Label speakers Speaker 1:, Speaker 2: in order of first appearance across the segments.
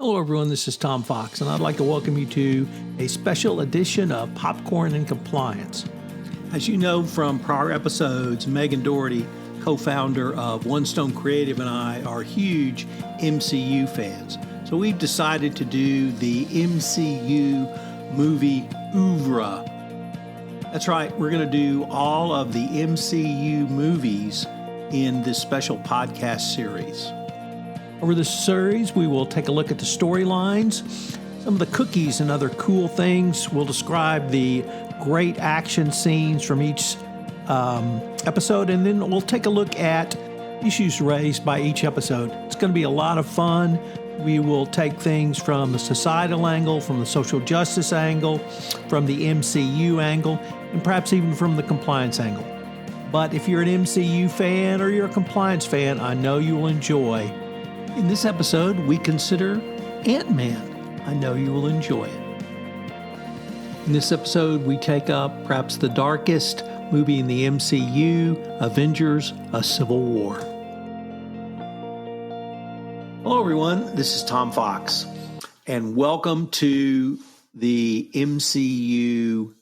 Speaker 1: Hello, everyone. This is Tom Fox, and I'd like to welcome you to a special edition of Popcorn and Compliance. As you know from prior episodes, Megan Dougherty, co-founder of One Stone Creative, and I are huge MCU fans. So we've decided to do the MCU movie oeuvre. That's right. We're going to do all of the MCU movies in this special podcast series. Over this series, we will take a look at the storylines, some of the cookies and other cool things. We'll describe the great action scenes from each episode, and then we'll take a look at issues raised by each episode. It's going to be a lot of fun. We will take things from the societal angle, from the social justice angle, from the MCU angle, and perhaps even from the compliance angle. But if you're an MCU fan or you're a compliance fan, I know you will enjoy. In this episode, we consider Ant-Man. I know you will enjoy it. In this episode, we take up perhaps the darkest movie in the MCU, Avengers, A Civil War. Hello, everyone. This is Tom Fox, and welcome to the MCU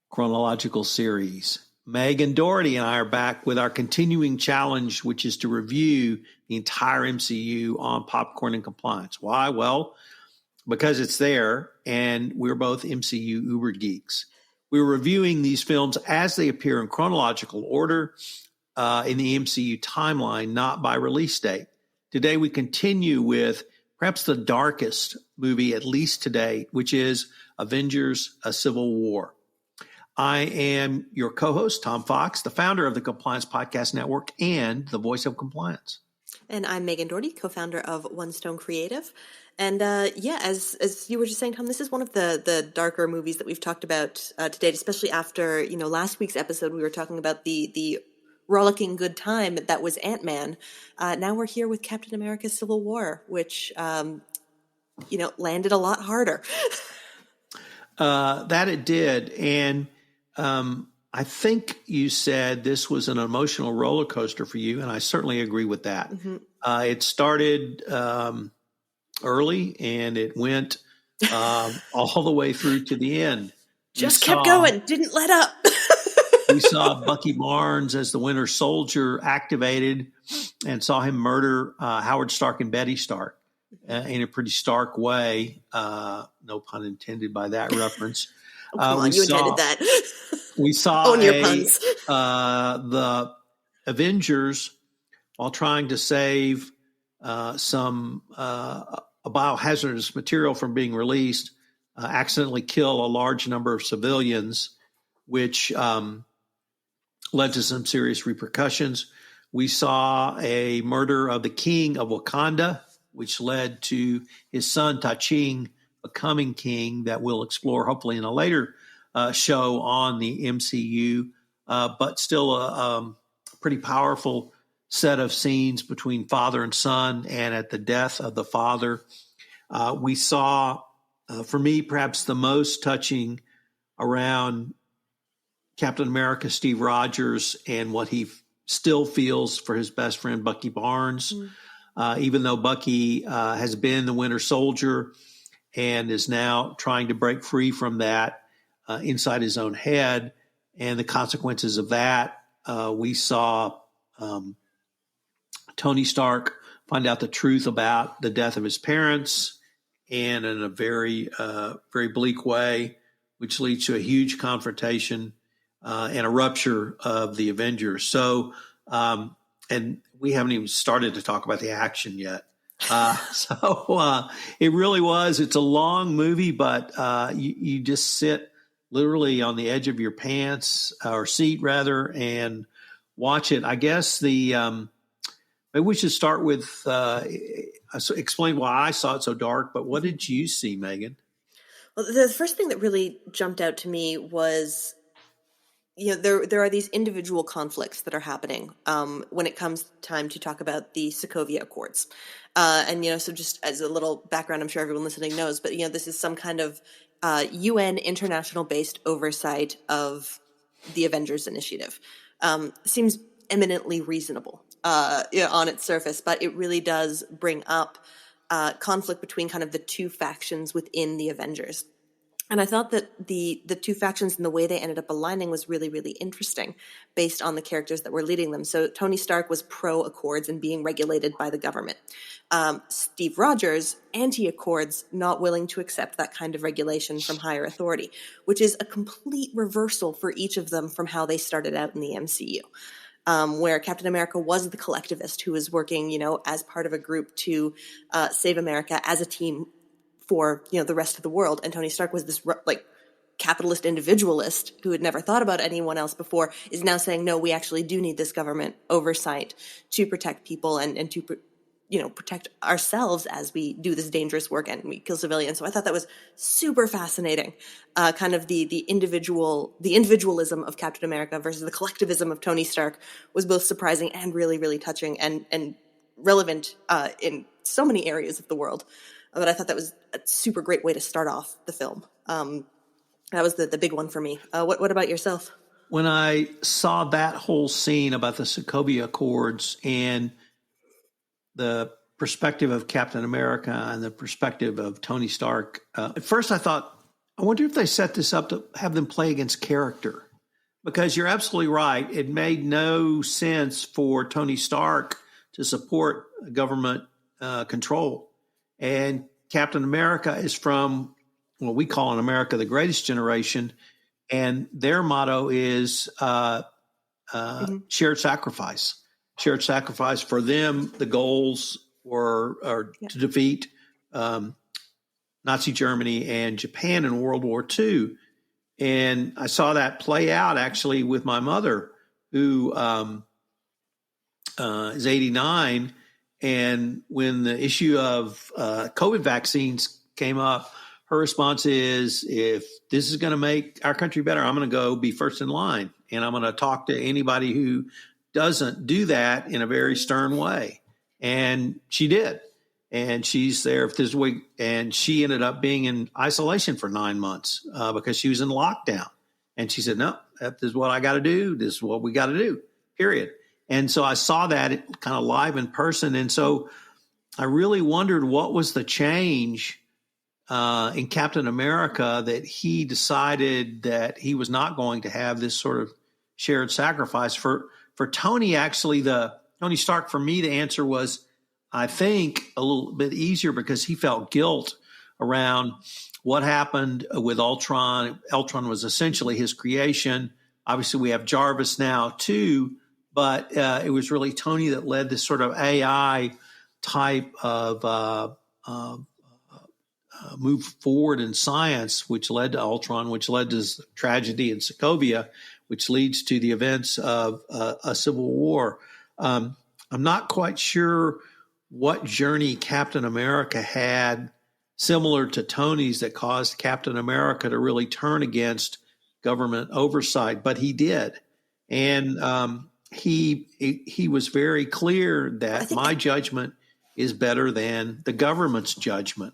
Speaker 1: chronological series. Megan Dougherty and I are back with our continuing challenge, which is to review the entire MCU on Popcorn and Compliance. Why? Well, because it's there, and we're both MCU uber geeks. We're reviewing these films as they appear in chronological order in the MCU timeline, not by release date. Today, we continue with perhaps the darkest movie, at least today, which is Avengers, A Civil War. I am your co-host, Tom Fox, the founder of the Compliance Podcast Network and the voice of compliance.
Speaker 2: And I'm Megan Dougherty, co-founder of One Stone Creative. And as you were just saying, Tom, this is one of the darker movies that we've talked about to date, especially after, last week's episode, we were talking about the rollicking good time that was Ant-Man. Now we're here with Captain America Civil War, which, landed a lot harder.
Speaker 1: That it did. And I think you said this was an emotional roller coaster for you, and I certainly agree with that. Mm-hmm. It started early, and it went all the way through to the end.
Speaker 2: Just kept going, didn't let up.
Speaker 1: We saw Bucky Barnes as the Winter Soldier activated and saw him murder Howard Stark and Betty Stark in a pretty stark way. No pun intended by that reference.
Speaker 2: Oh, come on, you intended that.
Speaker 1: We saw
Speaker 2: Own your puns.
Speaker 1: The Avengers, while trying to save some a biohazardous material from being released, accidentally kill a large number of civilians, which led to some serious repercussions. We saw a murder of the king of Wakanda, which led to his son T'Challa becoming king, that we'll explore hopefully in a later show on the MCU, but still a pretty powerful set of scenes between father and son, and at the death of the father. We saw, for me, perhaps the most touching around Captain America, Steve Rogers, and what he still feels for his best friend, Bucky Barnes. Even though Bucky has been the Winter Soldier and is now trying to break free from that inside his own head, and the consequences of that. We saw Tony Stark find out the truth about the death of his parents, and in a very, very bleak way, which leads to a huge confrontation and a rupture of the Avengers. So, and we haven't even started to talk about the action yet. So it really was. It's a long movie, but you just sit literally on the edge of your pants or seat rather and watch it. I guess maybe we should start with explain why I saw it so dark. But what did you see, Megan?
Speaker 2: Well, the first thing that really jumped out to me was, there are these individual conflicts that are happening when it comes time to talk about the Sokovia Accords. So just as a little background, I'm sure everyone listening knows, but, this is some kind of UN international-based oversight of the Avengers initiative. Seems eminently reasonable on its surface, but it really does bring up conflict between kind of the two factions within the Avengers. And I thought that the two factions and the way they ended up aligning was really, really interesting based on the characters that were leading them. So Tony Stark was pro-Accords and being regulated by the government. Steve Rogers, anti-Accords, not willing to accept that kind of regulation from higher authority, which is a complete reversal for each of them from how they started out in the MCU. Where Captain America was the collectivist who was working, as part of a group to save America as a team for, the rest of the world. And Tony Stark was this capitalist individualist who had never thought about anyone else before, is now saying, no, we actually do need this government oversight to protect people and to protect ourselves as we do this dangerous work and we kill civilians. So I thought that was super fascinating. Kind of the individualism of Captain America versus the collectivism of Tony Stark was both surprising and really, really touching and relevant in so many areas of the world. But I thought that was a super great way to start off the film. That was the big one for me. What about yourself?
Speaker 1: When I saw that whole scene about the Sokovia Accords and the perspective of Captain America and the perspective of Tony Stark, at first I thought, I wonder if they set this up to have them play against character. Because you're absolutely right. It made no sense for Tony Stark to support government control. And Captain America is from what we call in America the greatest generation, and their motto is shared sacrifice. Shared sacrifice for them. The goals were to defeat Nazi Germany and Japan in World War II, and I saw that play out actually with my mother, who is 89. And when the issue of COVID vaccines came up, her response is, if this is going to make our country better, I'm going to go be first in line. And I'm going to talk to anybody who doesn't do that in a very stern way. And she did. And she's there this week. And she ended up being in isolation for 9 months because she was in lockdown. And she said, no, this is what I got to do. This is what we got to do, period. And so I saw that kind of live in person. And so I really wondered what was the change in Captain America that he decided that he was not going to have this sort of shared sacrifice. For Tony, actually, Tony Stark, for me, the answer was, I think, a little bit easier because he felt guilt around what happened with Ultron. Ultron was essentially his creation. Obviously, we have Jarvis now, too. But it was really Tony that led this sort of AI type of move forward in science, which led to Ultron, which led to tragedy in Sokovia, which leads to the events of a civil war. I'm not quite sure what journey Captain America had similar to Tony's that caused Captain America to really turn against government oversight, but he did. And he was very clear that my judgment is better than the government's judgment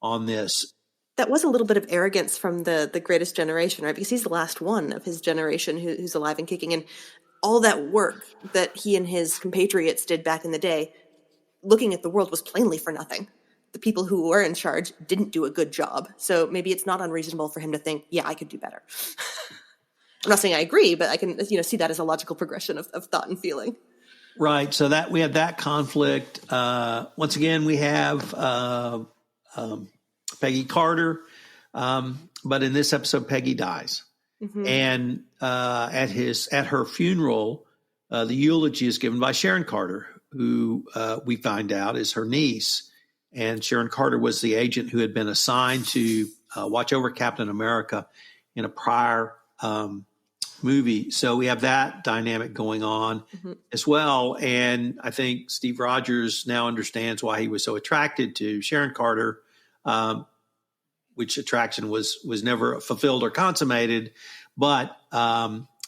Speaker 1: on this.
Speaker 2: That was a little bit of arrogance from the greatest generation, right? Because he's the last one of his generation who's alive and kicking. And all that work that he and his compatriots did back in the day, looking at the world, was plainly for nothing. The people who were in charge didn't do a good job. So maybe it's not unreasonable for him to think, yeah, I could do better. I'm not saying I agree, but I can, see that as a logical progression of thought and feeling.
Speaker 1: Right. So that we have that conflict. Once again, we have Peggy Carter, but in this episode, Peggy dies, and at her funeral, the eulogy is given by Sharon Carter, who we find out is her niece, and Sharon Carter was the agent who had been assigned to watch over Captain America in a prior movie. So we have that dynamic going on as well. And I think Steve Rogers now understands why he was so attracted to Sharon Carter, which attraction was never fulfilled or consummated. But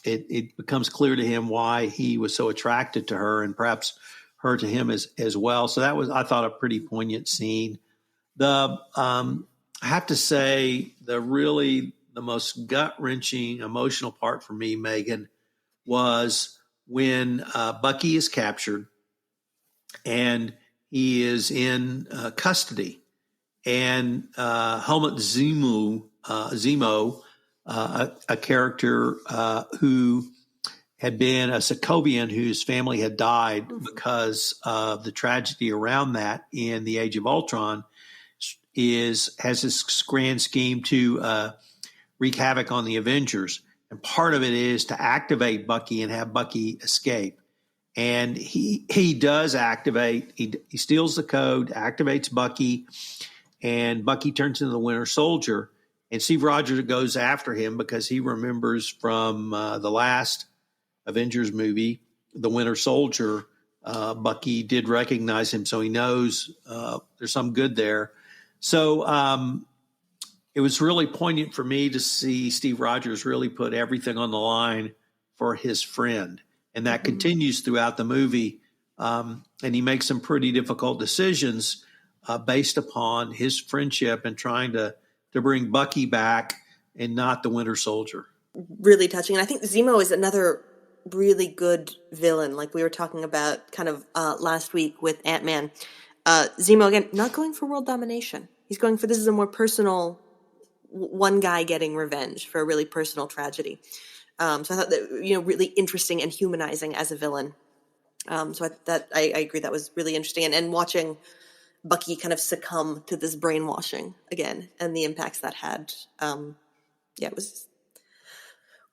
Speaker 1: it becomes clear to him why he was so attracted to her, and perhaps her to him as well. So that was, I thought, a pretty poignant scene. I have to say, the most gut-wrenching emotional part for me, Megan, was when Bucky is captured and he is in custody, and Helmut Zemo, a character who had been a Sokovian whose family had died because of the tragedy around that in the Age of Ultron, has this grand scheme to wreak havoc on the Avengers. And part of it is to activate Bucky and have Bucky escape. And he does activate. He steals the code, activates Bucky, and Bucky turns into the Winter Soldier. And Steve Rogers goes after him because he remembers from the last Avengers movie, the Winter Soldier, Bucky did recognize him, so he knows there's some good there. So it was really poignant for me to see Steve Rogers really put everything on the line for his friend. And that continues throughout the movie. And he makes some pretty difficult decisions based upon his friendship and trying to bring Bucky back and not the Winter Soldier.
Speaker 2: Really touching. And I think Zemo is another really good villain, like we were talking about kind of last week with Ant-Man. Zemo, again, not going for world domination. He's going for, this is a more personal, one guy getting revenge for a really personal tragedy. So I thought that, really interesting and humanizing as a villain. So I agree that was really interesting. And watching Bucky kind of succumb to this brainwashing again and the impacts that had. It was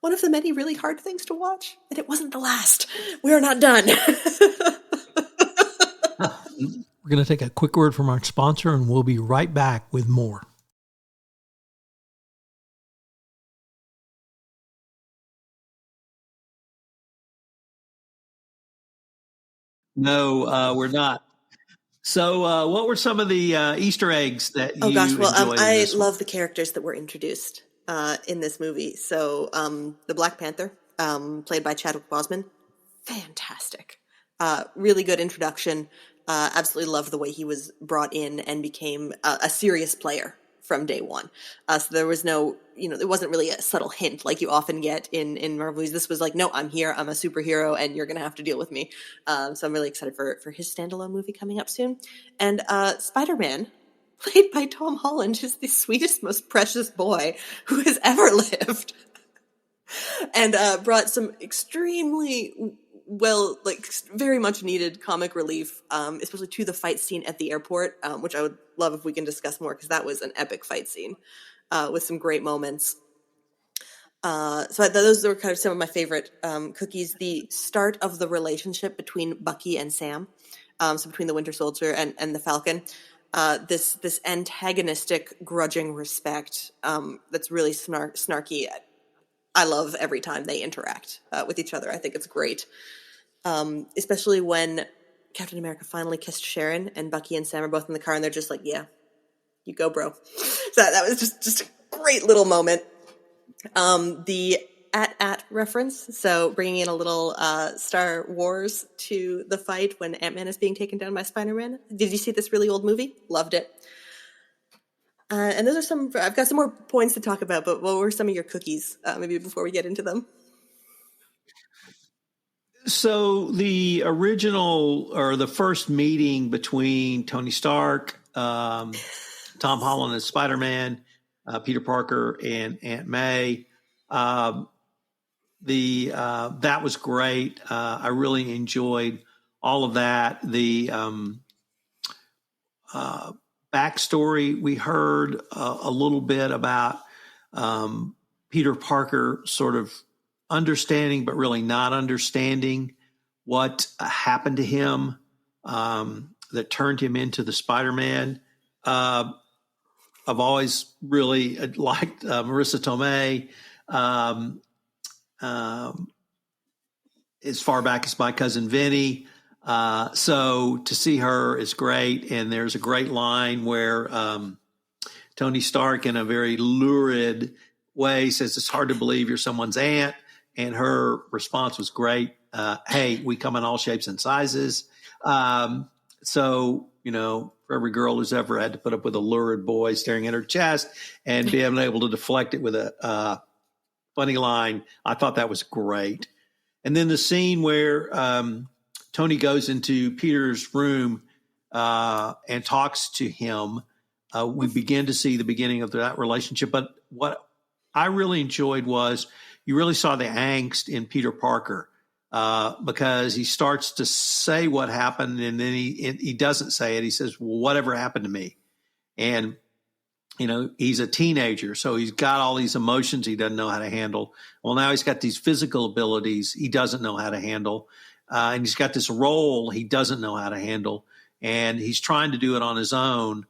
Speaker 2: one of the many really hard things to watch, and it wasn't the last. We're not done.
Speaker 1: We're going to take a quick word from our sponsor, and we'll be right back with more. No, we're not. So what were some of the Easter eggs that you enjoyed?
Speaker 2: I love the characters that were introduced in this movie. So the Black Panther, played by Chadwick Boseman, fantastic. Really good introduction. Absolutely loved the way he was brought in and became a serious player from day one. So there was no, there wasn't really a subtle hint like you often get in Marvel movies. This was like, no, I'm here, I'm a superhero, and you're going to have to deal with me. So I'm really excited for his standalone movie coming up soon. And SpiderMan, played by Tom Holland, is the sweetest, most precious boy who has ever lived. And brought some extremely very much needed comic relief, especially to the fight scene at the airport, which I would love if we can discuss more, because that was an epic fight scene with some great moments. So those were kind of some of my favorite cookies. The start of the relationship between Bucky and Sam, so between the Winter Soldier and the Falcon, this antagonistic, grudging respect that's really snarky. I love every time they interact with each other. I think it's great. Especially when Captain America finally kissed Sharon and Bucky and Sam are both in the car and they're just like, yeah, you go, bro. So that was just a great little moment. The at reference, so bringing in a little Star Wars to the fight when Ant-Man is being taken down by Spider-Man. Did you see this really old movie? Loved it. And those are I've got some more points to talk about, but what were some of your cookies, maybe before we get into them?
Speaker 1: So the original, or the first meeting between Tony Stark, Tom Holland as Spider-Man, Peter Parker, and Aunt May, that was great. I really enjoyed all of that. The backstory, we heard a little bit about Peter Parker sort of understanding, but really not understanding what happened to him that turned him into the Spider-Man. I've always really liked Marissa Tomei as far back as My Cousin Vinny. So to see her is great. And there's a great line where Tony Stark, in a very lurid way, says, "It's hard to believe you're someone's aunt." And her response was great. Hey, we come in all shapes and sizes. So, for every girl who's ever had to put up with a lurid boy staring at her chest and being able to deflect it with a funny line, I thought that was great. And then the scene where Tony goes into Peter's room and talks to him, we begin to see the beginning of that relationship. But what I really enjoyed was you really saw the angst in Peter Parker, because he starts to say what happened, and then he doesn't say it. He says, well, whatever happened to me? And, he's a teenager, so he's got all these emotions he doesn't know how to handle. Well, now he's got these physical abilities he doesn't know how to handle. And he's got this role he doesn't know how to handle. And he's trying to do it on his own.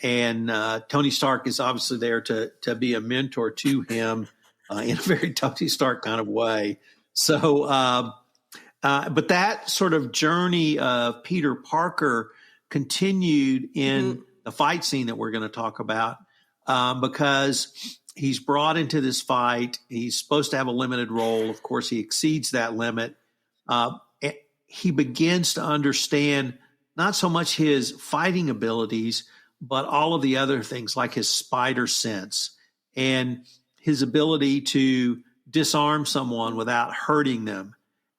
Speaker 1: And Tony Stark is obviously there to be a mentor to him in a very Tony Stark kind of way. So, but that sort of journey of Peter Parker continued in the fight scene that we're going to talk about, because he's brought into this fight. He's supposed to have a limited role. Of course, he exceeds that limit. He begins to understand not so much his fighting abilities, but all of the other things like his spider sense and his ability to disarm someone without hurting them.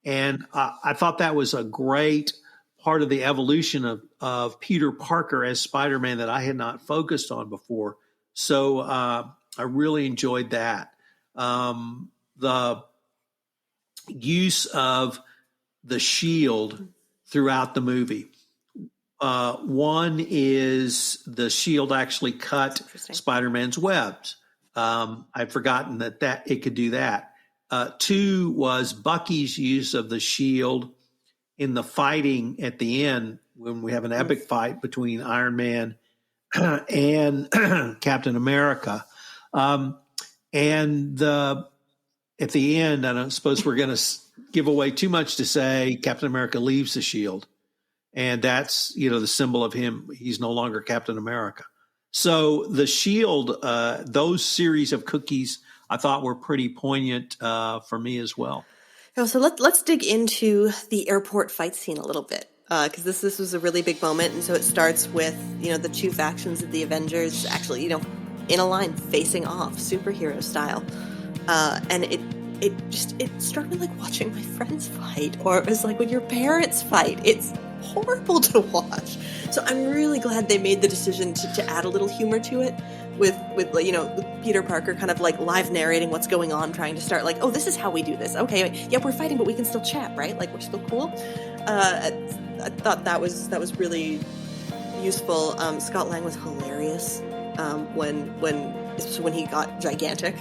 Speaker 1: And I thought that was a great part of the evolution of Peter Parker as Spider-Man that I had not focused on before. So I really enjoyed that. The use of the shield throughout the movie. One is the shield actually cut Spider-Man's webs. I'd forgotten that it could do that. Two was Bucky's use of the shield in the fighting at the end when we have an epic fight between Iron Man and Captain America. At the end, I don't suppose we're going to give away too much to say Captain America leaves the shield. And that's, the symbol of him. He's no longer Captain America. So the shield, those series of cookies, I thought were pretty poignant for me as well.
Speaker 2: So let's dig into the airport fight scene a little bit, because this was a really big moment. And so it starts with, the two factions of the Avengers actually, in a line facing off, superhero style. And it struck me like watching my friends fight, or it was like when your parents fight. It's horrible to watch. So I'm really glad they made the decision to add a little humor to it with Peter Parker kind of like live narrating what's going on, trying to start like, oh, this is how we do this. Okay, yeah, we're fighting, but we can still chat, right? Like, we're still cool. I thought that was really useful. Scott Lang was hilarious when he got gigantic.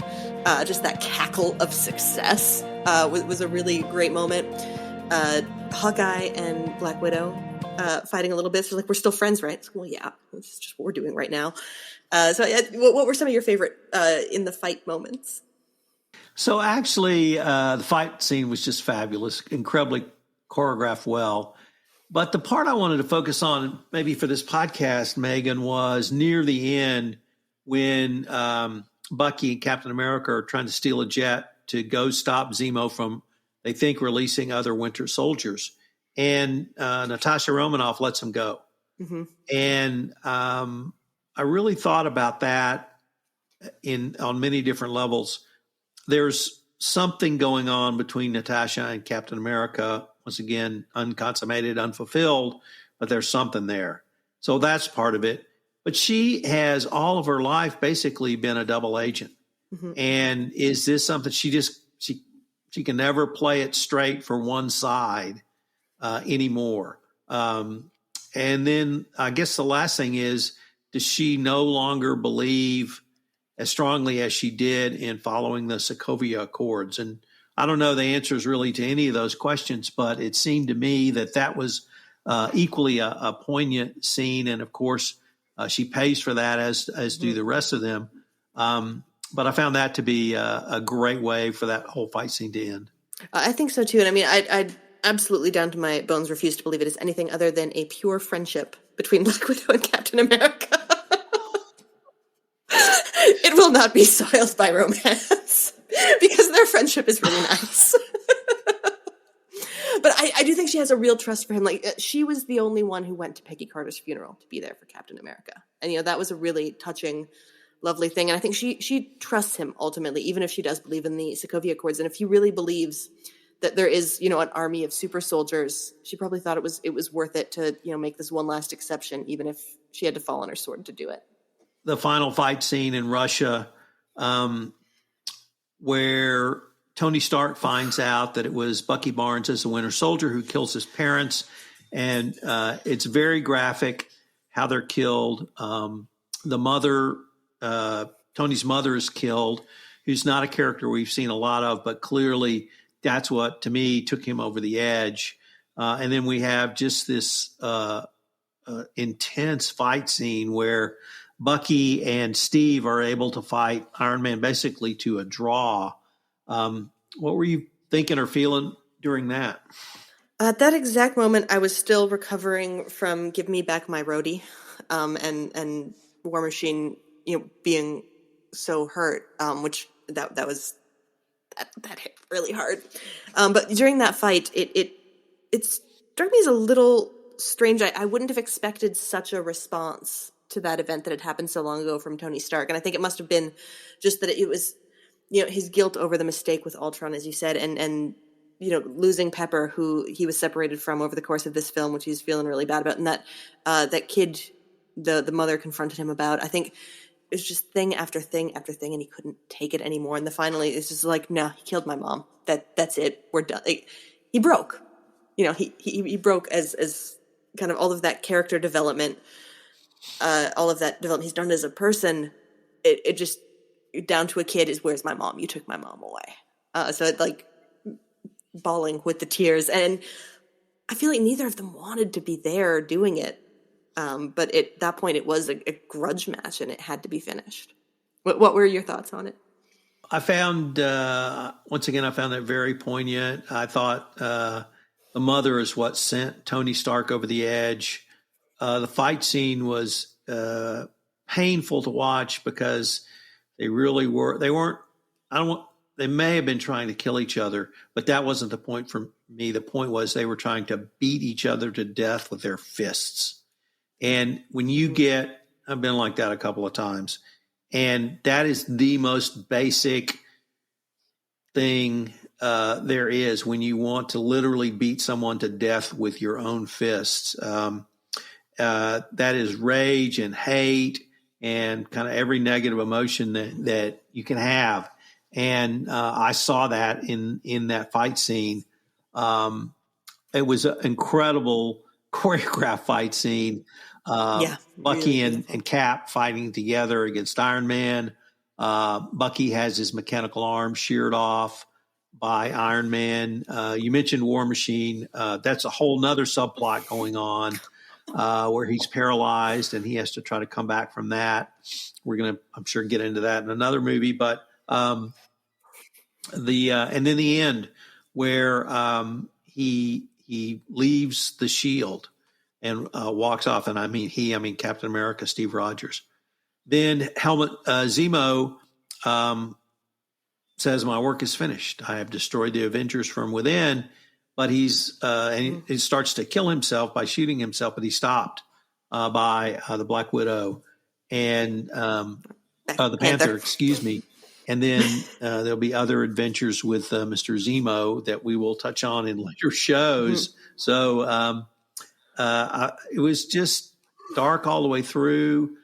Speaker 2: Just that cackle of success was a really great moment. Hawkeye and Black Widow fighting a little bit. So like, we're still friends, right? Well, yeah, it's just what we're doing right now. What were some of your favorite in the fight moments?
Speaker 1: So actually, the fight scene was just fabulous, incredibly choreographed well. But the part I wanted to focus on, maybe for this podcast, Megan, was near the end when Bucky and Captain America are trying to steal a jet to go stop Zemo from, they think, releasing other Winter Soldiers. And Natasha Romanoff lets him go. Mm-hmm. And I really thought about that on many different levels. There's something going on between Natasha and Captain America, once again, unconsummated, unfulfilled, but there's something there. So that's part of it. But she has all of her life basically been a double agent. Mm-hmm. And is this something she can never play it straight for one side anymore? And then I guess the last thing is, does she no longer believe as strongly as she did in following the Sokovia Accords? And I don't know the answers really to any of those questions, but it seemed to me that was equally a poignant scene. And of course, she pays for that, as do the rest of them. But I found that to be a great way for that whole fight scene to end.
Speaker 2: I think so too. And I mean, I absolutely down to my bones refuse to believe it is anything other than a pure friendship between Black Widow and Captain America. It will not be soiled by romance because their friendship is really nice. But I do think she has a real trust for him. Like, she was the only one who went to Peggy Carter's funeral to be there for Captain America. And, that was a really touching, lovely thing. And I think she trusts him ultimately, even if she does believe in the Sokovia Accords. And if he really believes that there is, you know, an army of super soldiers, she probably thought it was worth it to, you know, make this one last exception, even if she had to fall on her sword to do it.
Speaker 1: The final fight scene in Russia, where Tony Stark finds out that it was Bucky Barnes as the Winter Soldier who kills his parents, and it's very graphic how they're killed. The mother, Tony's mother, is killed, who's not a character we've seen a lot of, but clearly that's what, to me, took him over the edge. And then we have just this intense fight scene where Bucky and Steve are able to fight Iron Man basically to a draw. What were you thinking or feeling during that?
Speaker 2: At that exact moment, I was still recovering from "Give Me Back My Rhodey," and War Machine, you know, being so hurt, which that hit really hard. But during that fight, it struck me as a little strange. I wouldn't have expected such a response to that event that had happened so long ago from Tony Stark, and I think it must have been just that it was, you know, his guilt over the mistake with Ultron, as you said, and you know, losing Pepper, who he was separated from over the course of this film, which he's feeling really bad about, and that kid, the mother confronted him about. I think it was just thing after thing after thing, and he couldn't take it anymore. And finally, it's just like, no, he killed my mom. That's it. We're done. Like, he broke. You know, he broke as kind of all of that character development, all of that development he's done as a person. It just, down to a kid, is, where's my mom? You took my mom away. So it, like, bawling with the tears, and I feel like neither of them wanted to be there doing it. But at that point, it was a grudge match, and it had to be finished. What were your thoughts on it?
Speaker 1: I found, once again, I found that very poignant. I thought the mother is what sent Tony Stark over the edge. The fight scene was painful to watch because they really were. They may have been trying to kill each other, but that wasn't the point for me. The point was they were trying to beat each other to death with their fists. And when you get, I've been like that a couple of times, and that is the most basic thing there is when you want to literally beat someone to death with your own fists. That is rage and hate and kind of every negative emotion that you can have. And I saw that in that fight scene. It was an incredible choreographed fight scene. Bucky and Cap fighting together against Iron Man. Bucky has his mechanical arm sheared off by Iron Man. You mentioned War Machine. That's a whole nother subplot going on where he's paralyzed and he has to try to come back from that. We're going to, I'm sure, get into that in another movie, but and then the end where he leaves the shield and walks off, and I mean Captain America, Steve Rogers. Then Zemo says, "My work is finished. I have destroyed the Avengers from within." But and he starts to kill himself by shooting himself, but he's stopped by the Black Widow and the Panther, excuse me. And then there'll be other adventures with Mr. Zemo that we will touch on in later shows. Mm-hmm. So it was just dark all the way through,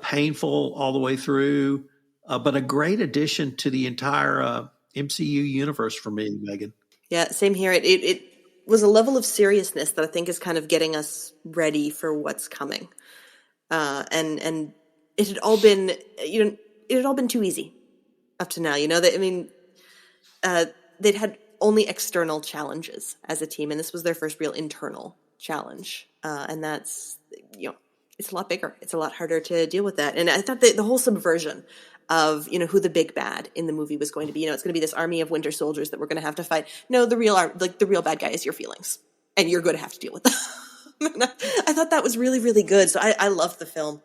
Speaker 1: painful all the way through, but a great addition to the entire MCU universe for me, Megan.
Speaker 2: Yeah, same here. It was a level of seriousness that I think is kind of getting us ready for what's coming. And it had all been, it had all been too easy up to now. They'd had only external challenges as a team, and this was their first real internal challenge. And that's, it's a lot bigger. It's a lot harder to deal with that. And I thought that the whole subversion of, who the big bad in the movie was going to be, it's going to be this army of winter soldiers that we're going to have to fight. No, the real bad guy is your feelings, and you're going to have to deal with them. I thought that was really, really good. So I loved the film.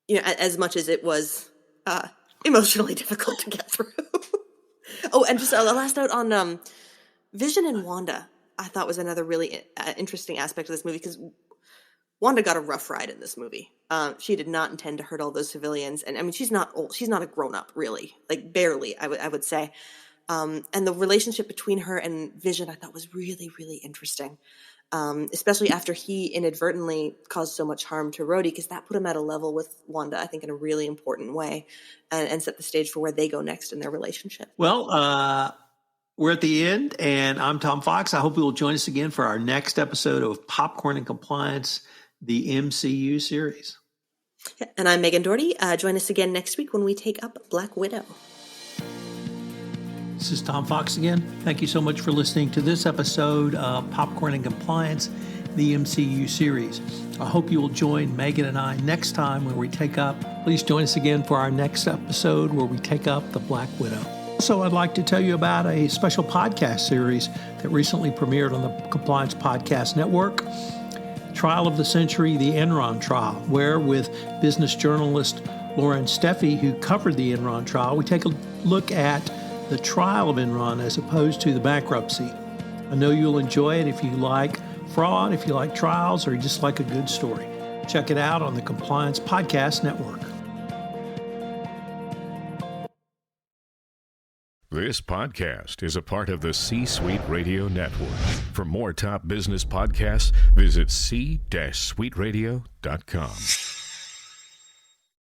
Speaker 2: As much as it was emotionally difficult to get through. Oh, and just a last note on Vision and Wanda, I thought was another really interesting aspect of this movie, because Wanda got a rough ride in this movie. She did not intend to hurt all those civilians. And I mean, she's not old. She's not a grown up, really. Like, barely, I would say. And the relationship between her and Vision, I thought was really, really interesting. Especially after he inadvertently caused so much harm to Rhodey, because that put him at a level with Wanda, I think, in a really important way, and set the stage for where they go next in their relationship.
Speaker 1: Well, we're at the end, and I'm Tom Fox. I hope you will join us again for our next episode of Popcorn and Compliance, the MCU series.
Speaker 2: And I'm Megan Dougherty. Join us again next week when we take up Black Widow.
Speaker 1: This is Tom Fox again. Thank you so much for listening to this episode of Popcorn and Compliance, the MCU series. I hope you will join Megan and I next time when we take up. Please join us again for our next episode where we take up the Black Widow. Also, I'd like to tell you about a special podcast series that recently premiered on the Compliance Podcast Network, Trial of the Century, the Enron Trial, where with business journalist Lauren Steffi, who covered the Enron trial, we take a look at the trial of Enron as opposed to the bankruptcy. I know you'll enjoy it if you like fraud, if you like trials, or you just like a good story. Check it out on the Compliance Podcast Network.
Speaker 3: This podcast is a part of the C-Suite Radio Network. For more top business podcasts, visit c-suiteradio.com.